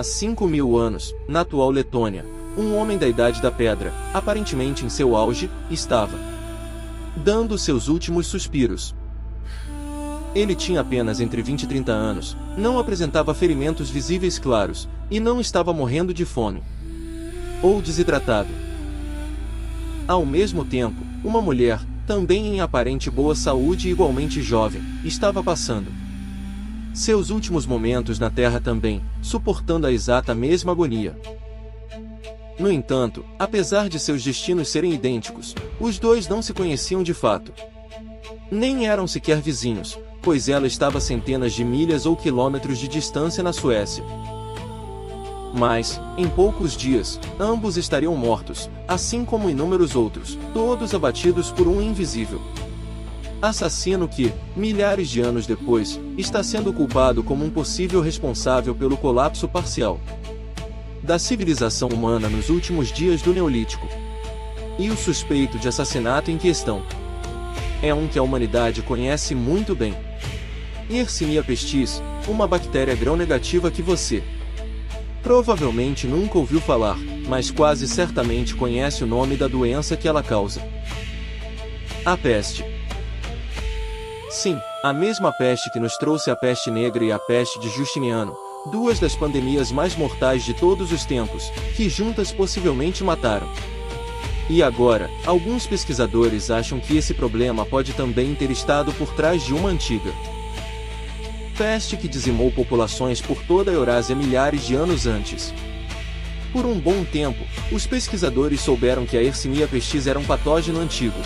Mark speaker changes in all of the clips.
Speaker 1: Há 5.000 anos, na atual Letônia, um homem da Idade da Pedra, aparentemente em seu auge, estava dando seus últimos suspiros. Ele tinha apenas entre 20 e 30 anos, não apresentava ferimentos visíveis claros, e não estava morrendo de fome ou desidratado. Ao mesmo tempo, uma mulher, também em aparente boa saúde e igualmente jovem, estava passando seus últimos momentos na Terra também, suportando a exata mesma agonia. No entanto, apesar de seus destinos serem idênticos, os dois não se conheciam de fato. Nem eram sequer vizinhos, pois ela estava a centenas de milhas ou quilômetros de distância na Suécia. Mas, em poucos dias, ambos estariam mortos, assim como inúmeros outros, todos abatidos por um invisível assassino que, milhares de anos depois, está sendo culpado como um possível responsável pelo colapso parcial da civilização humana nos últimos dias do Neolítico. E o suspeito de assassinato em questão é um que a humanidade conhece muito bem. Yersinia pestis, uma bactéria gram-negativa que você provavelmente nunca ouviu falar, mas quase certamente conhece o nome da doença que ela causa: a peste. Sim, a mesma peste que nos trouxe a peste negra e a peste de Justiniano, duas das pandemias mais mortais de todos os tempos, que juntas possivelmente mataram. E agora, alguns pesquisadores acham que esse problema pode também ter estado por trás de uma antiga peste que dizimou populações por toda a Eurásia milhares de anos antes. Por um bom tempo, os pesquisadores souberam que a Yersinia pestis era um patógeno antigo,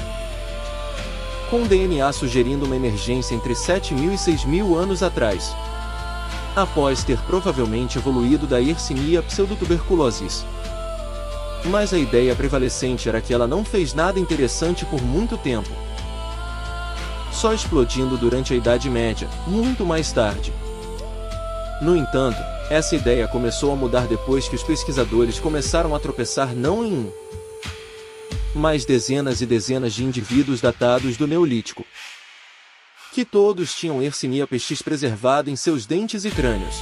Speaker 1: com DNA sugerindo uma emergência entre 7.000 e 6.000 anos atrás, após ter provavelmente evoluído da Yersinia pseudotuberculosis. Mas a ideia prevalecente era que ela não fez nada interessante por muito tempo, só explodindo durante a Idade Média, muito mais tarde. No entanto, essa ideia começou a mudar depois que os pesquisadores começaram a tropeçar não em um, mas dezenas e dezenas de indivíduos datados do Neolítico, que todos tinham Yersinia pestis preservada em seus dentes e crânios,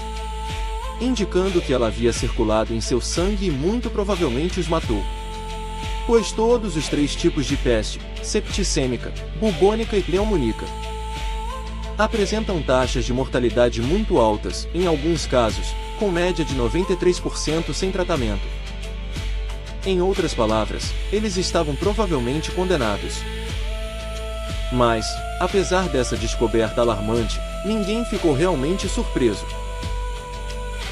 Speaker 1: indicando que ela havia circulado em seu sangue e muito provavelmente os matou. Pois todos os três tipos de peste, septicêmica, bubônica e pneumônica, apresentam taxas de mortalidade muito altas, em alguns casos, com média de 93% sem tratamento. Em outras palavras, eles estavam provavelmente condenados. Mas, apesar dessa descoberta alarmante, ninguém ficou realmente surpreso.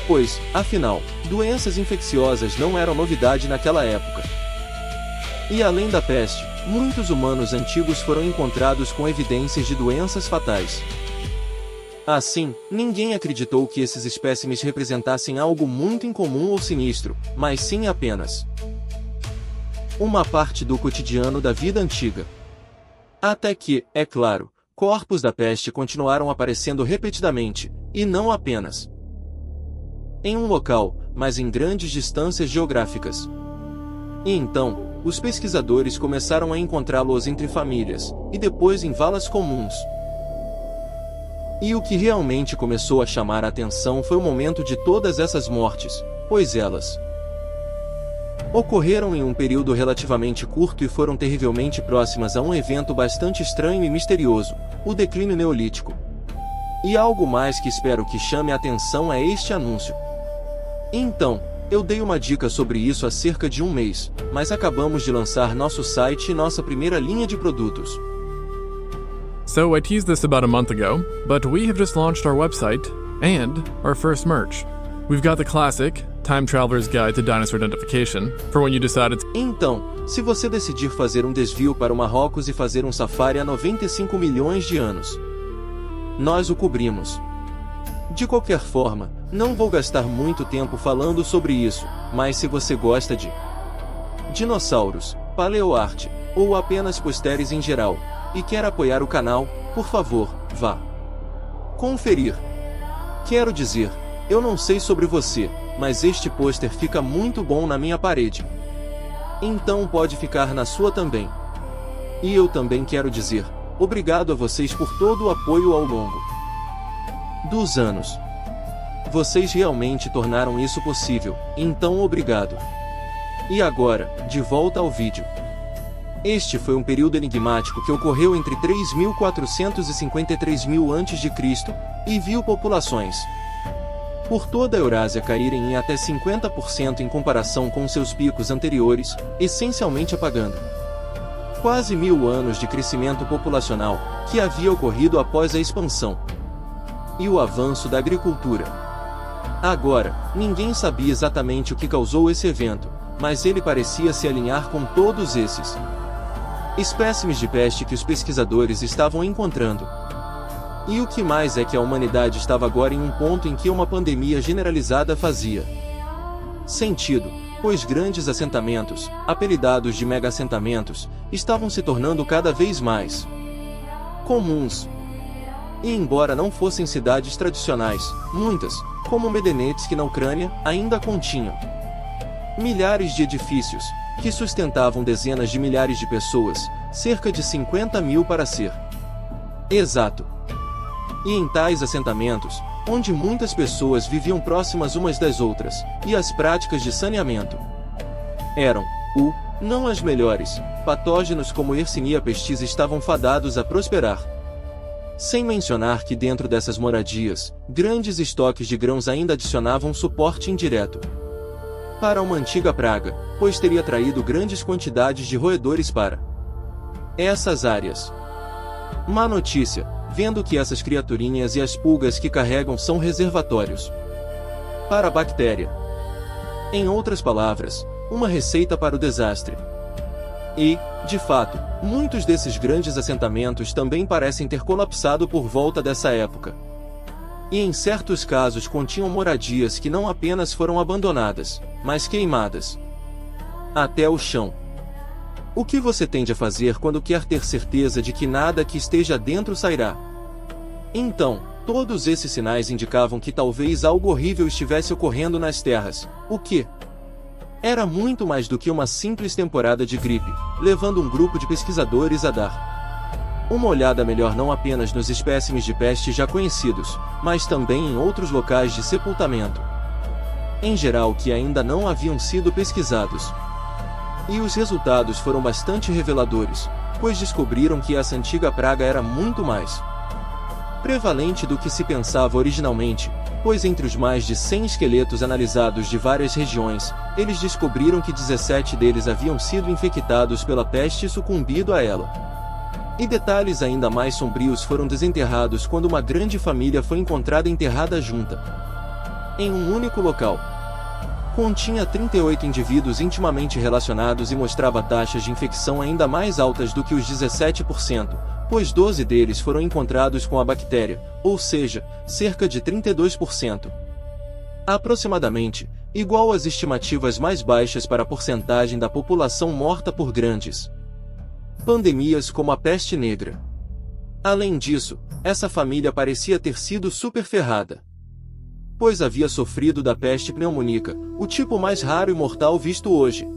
Speaker 1: Pois, afinal, doenças infecciosas não eram novidade naquela época. E além da peste, muitos humanos antigos foram encontrados com evidências de doenças fatais. Assim, ninguém acreditou que esses espécimes representassem algo muito incomum ou sinistro, mas sim apenas uma parte do cotidiano da vida antiga. Até que, é claro, corpos da peste continuaram aparecendo repetidamente, e não apenas em um local, mas em grandes distâncias geográficas. E então, os pesquisadores começaram a encontrá-los entre famílias, e depois em valas comuns. E o que realmente começou a chamar a atenção foi o momento de todas essas mortes, pois elas ocorreram em um período relativamente curto e foram terrivelmente próximas a um evento bastante estranho e misterioso, o declínio neolítico. E algo mais que espero que chame a atenção é este anúncio. Então, eu dei uma dica sobre isso há cerca de um mês, mas acabamos de lançar nosso site e nossa primeira linha de produtos.
Speaker 2: So I teased this about a month ago, but we have just launched our website and our first merch. We've got the classic Time Traveler's Guide to Dinosaur Identification for when you decide it's...
Speaker 1: Então, se você decidir fazer um desvio para o Marrocos e fazer um safari há 95 milhões de anos, nós o cobrimos. De qualquer forma, não vou gastar muito tempo falando sobre isso, mas se você gosta de dinossauros, paleoarte, ou apenas posteres em geral, e quer apoiar o canal, por favor, vá conferir. Quero dizer, eu não sei sobre você, mas este pôster fica muito bom na minha parede. Então pode ficar na sua também. E eu também quero dizer, obrigado a vocês por todo o apoio ao longo dos anos. Vocês realmente tornaram isso possível, então obrigado. E agora, de volta ao vídeo. Este foi um período enigmático que ocorreu entre 3.450 e 3.000 a.C. e viu populações por toda a Eurásia caírem em até 50% em comparação com seus picos anteriores, essencialmente apagando quase 1000 anos de crescimento populacional que havia ocorrido após a expansão e o avanço da agricultura. Agora, ninguém sabia exatamente o que causou esse evento, mas ele parecia se alinhar com todos esses espécimes de peste que os pesquisadores estavam encontrando. E o que mais é que a humanidade estava agora em um ponto em que uma pandemia generalizada fazia sentido, pois grandes assentamentos, apelidados de mega-assentamentos, estavam se tornando cada vez mais comuns. E embora não fossem cidades tradicionais, muitas, como Medianetsk na Ucrânia, ainda continham milhares de edifícios, que sustentavam dezenas de milhares de pessoas, cerca de 50.000 para ser exato. E em tais assentamentos, onde muitas pessoas viviam próximas umas das outras, e as práticas de saneamento eram, não as melhores, patógenos como Yersinia pestis estavam fadados a prosperar. Sem mencionar que dentro dessas moradias, grandes estoques de grãos ainda adicionavam suporte indireto para uma antiga praga, pois teria traído grandes quantidades de roedores para essas áreas. Má notícia, vendo que essas criaturinhas e as pulgas que carregam são reservatórios para a bactéria. Em outras palavras, uma receita para o desastre. E, de fato, muitos desses grandes assentamentos também parecem ter colapsado por volta dessa época. E em certos casos continham moradias que não apenas foram abandonadas, mas queimadas até o chão. O que você tende a fazer quando quer ter certeza de que nada que esteja dentro sairá? Então, todos esses sinais indicavam que talvez algo horrível estivesse ocorrendo nas terras, o que era muito mais do que uma simples temporada de gripe, levando um grupo de pesquisadores a dar uma olhada melhor não apenas nos espécimes de peste já conhecidos, mas também em outros locais de sepultamento, em geral que ainda não haviam sido pesquisados. E os resultados foram bastante reveladores, pois descobriram que essa antiga praga era muito mais prevalente do que se pensava originalmente, pois entre os mais de 100 esqueletos analisados de várias regiões, eles descobriram que 17 deles haviam sido infectados pela peste e sucumbido a ela. E detalhes ainda mais sombrios foram desenterrados quando uma grande família foi encontrada enterrada junta em um único local. Continha 38 indivíduos intimamente relacionados e mostrava taxas de infecção ainda mais altas do que os 17%, pois 12 deles foram encontrados com a bactéria, ou seja, cerca de 32%. Aproximadamente, igual às estimativas mais baixas para a porcentagem da população morta por grandes pandemias como a peste negra. Além disso, essa família parecia ter sido super ferrada, pois havia sofrido da peste pneumônica, o tipo mais raro e mortal visto hoje,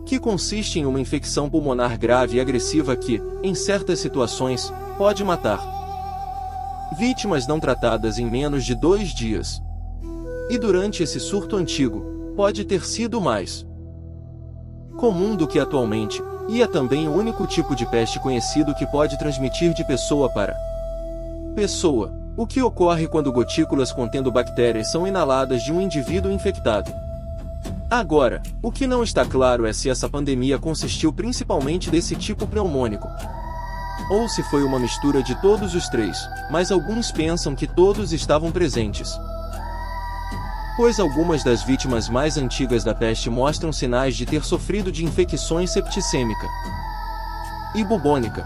Speaker 1: que consiste em uma infecção pulmonar grave e agressiva que, em certas situações, pode matar vítimas não tratadas em menos de 2 dias. E durante esse surto antigo, pode ter sido mais comum do que atualmente, e é também o único tipo de peste conhecido que pode transmitir de pessoa para pessoa, o que ocorre quando gotículas contendo bactérias são inaladas de um indivíduo infectado. Agora, o que não está claro é se essa pandemia consistiu principalmente desse tipo pneumônico, ou se foi uma mistura de todos os três, mas alguns pensam que todos estavam presentes, pois algumas das vítimas mais antigas da peste mostram sinais de ter sofrido de infecções septicêmica e bubônica.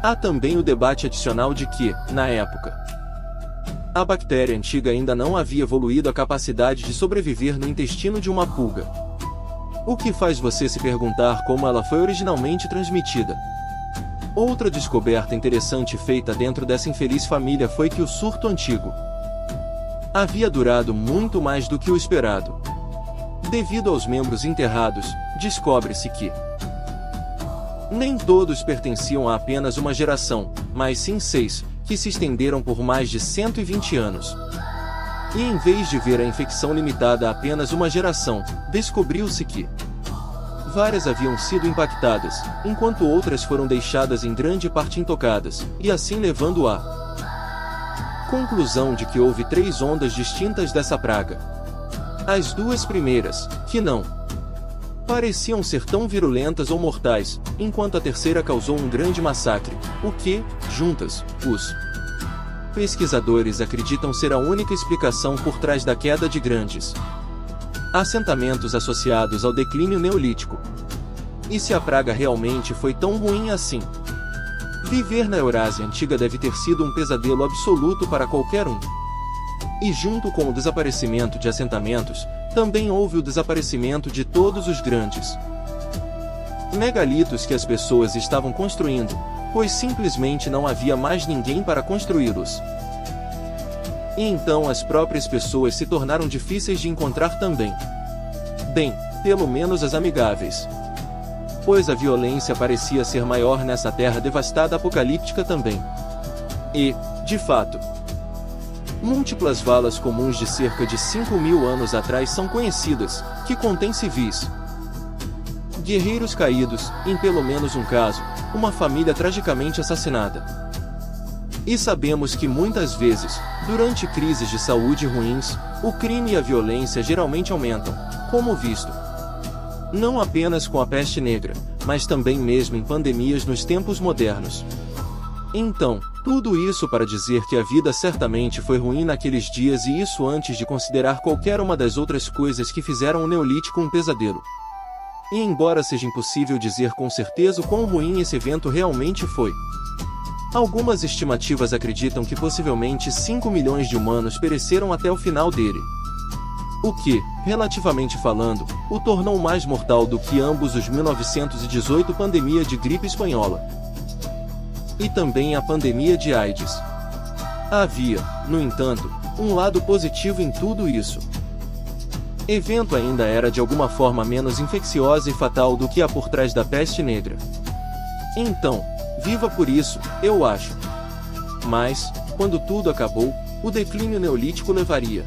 Speaker 1: Há também o debate adicional de que, na época, a bactéria antiga ainda não havia evoluído a capacidade de sobreviver no intestino de uma pulga, o que faz você se perguntar como ela foi originalmente transmitida. Outra descoberta interessante feita dentro dessa infeliz família foi que o surto antigo havia durado muito mais do que o esperado. Devido aos membros enterrados, descobre-se que nem todos pertenciam a apenas uma geração, mas sim 6, que se estenderam por mais de 120 anos. E em vez de ver a infecção limitada a apenas uma geração, descobriu-se que várias haviam sido impactadas, enquanto outras foram deixadas em grande parte intocadas, e assim levando à conclusão de que houve 3 ondas distintas dessa praga. As 2 primeiras, que não pareciam ser tão virulentas ou mortais, enquanto a terceira causou um grande massacre, o que, juntas, os pesquisadores acreditam ser a única explicação por trás da queda de grandes assentamentos associados ao declínio neolítico. E se a praga realmente foi tão ruim assim? Viver na Eurásia Antiga deve ter sido um pesadelo absoluto para qualquer um. E junto com o desaparecimento de assentamentos, também houve o desaparecimento de todos os grandes megalitos que as pessoas estavam construindo, pois simplesmente não havia mais ninguém para construí-los. E então as próprias pessoas se tornaram difíceis de encontrar também. Bem, pelo menos as amigáveis. Pois a violência parecia ser maior nessa terra devastada apocalíptica também. E, de fato, múltiplas valas comuns de cerca de 5.000 anos atrás são conhecidas, que contêm civis, guerreiros caídos, em pelo menos um caso, uma família tragicamente assassinada. E sabemos que muitas vezes, durante crises de saúde ruins, o crime e a violência geralmente aumentam, como visto não apenas com a peste negra, mas também mesmo em pandemias nos tempos modernos. Então, tudo isso para dizer que a vida certamente foi ruim naqueles dias, e isso antes de considerar qualquer uma das outras coisas que fizeram o Neolítico um pesadelo. E embora seja impossível dizer com certeza o quão ruim esse evento realmente foi, algumas estimativas acreditam que possivelmente 5 milhões de humanos pereceram até o final dele. O que, relativamente falando, o tornou mais mortal do que ambos os 1918 pandemia de gripe espanhola e também a pandemia de AIDS. Havia, no entanto, um lado positivo em tudo isso. O evento ainda era de alguma forma menos infecciosa e fatal do que a por trás da peste negra. Então, viva por isso, eu acho. Mas, quando tudo acabou, o declínio neolítico levaria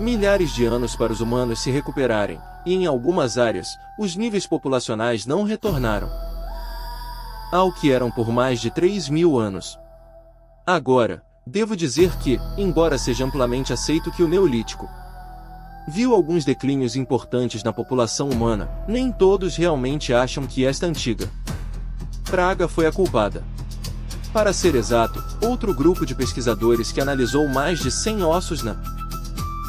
Speaker 1: milhares de anos para os humanos se recuperarem, e em algumas áreas, os níveis populacionais não retornaram ao que eram por mais de 3.000 anos. Agora, devo dizer que, embora seja amplamente aceito que o Neolítico viu alguns declínios importantes na população humana, nem todos realmente acham que esta antiga praga foi a culpada. Para ser exato, outro grupo de pesquisadores que analisou mais de 100 ossos na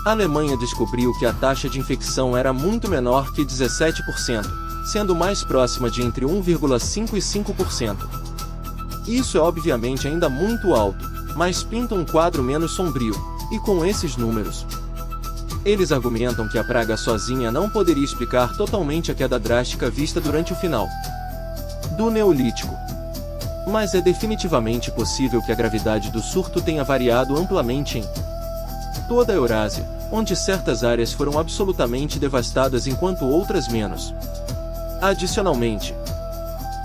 Speaker 1: Alemanha descobriu que a taxa de infecção era muito menor que 17%, sendo mais próxima de entre 1,5% e 5%. Isso é obviamente ainda muito alto, mas pinta um quadro menos sombrio, e com esses números, eles argumentam que a praga sozinha não poderia explicar totalmente a queda drástica vista durante o final do Neolítico. Mas é definitivamente possível que a gravidade do surto tenha variado amplamente em toda a Eurásia, onde certas áreas foram absolutamente devastadas enquanto outras menos. Adicionalmente,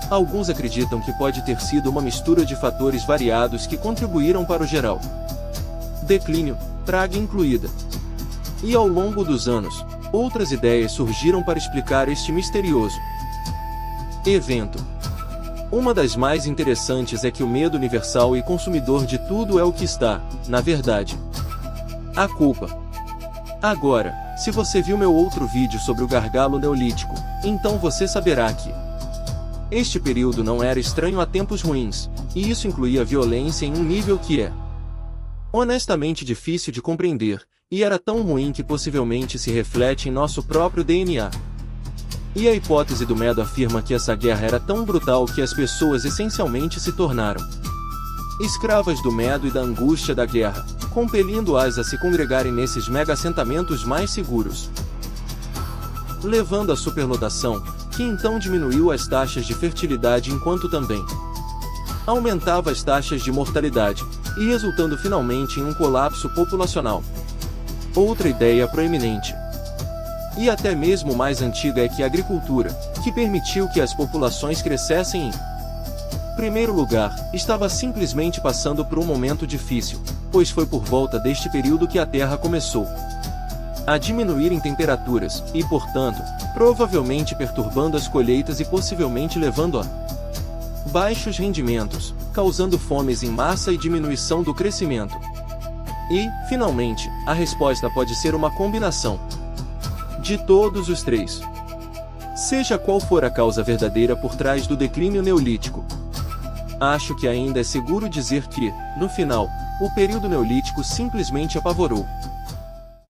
Speaker 1: alguns acreditam que pode ter sido uma mistura de fatores variados que contribuíram para o geral declínio, praga incluída. E ao longo dos anos, outras ideias surgiram para explicar este misterioso evento. Uma das mais interessantes é que o medo universal e consumidor de tudo é o que está, na verdade, a culpa. Agora, se você viu meu outro vídeo sobre o gargalo neolítico, então você saberá que este período não era estranho a tempos ruins, e isso incluía violência em um nível que é honestamente difícil de compreender, e era tão ruim que possivelmente se reflete em nosso próprio DNA. E a hipótese do medo afirma que essa guerra era tão brutal que as pessoas essencialmente se tornaram escravas do medo e da angústia da guerra, compelindo-as a se congregarem nesses mega-assentamentos mais seguros, levando à superlotação, que então diminuiu as taxas de fertilidade enquanto também aumentava as taxas de mortalidade, e resultando finalmente em um colapso populacional. Outra ideia proeminente, e até mesmo mais antiga, é que a agricultura, que permitiu que as populações crescessem em primeiro lugar, estava simplesmente passando por um momento difícil, pois foi por volta deste período que a Terra começou a diminuir em temperaturas, e portanto, provavelmente perturbando as colheitas e possivelmente levando a baixos rendimentos, causando fomes em massa e diminuição do crescimento. E, finalmente, a resposta pode ser uma combinação de todos os três. Seja qual for a causa verdadeira por trás do declínio neolítico, acho que ainda é seguro dizer que, no final, o período neolítico simplesmente apavorou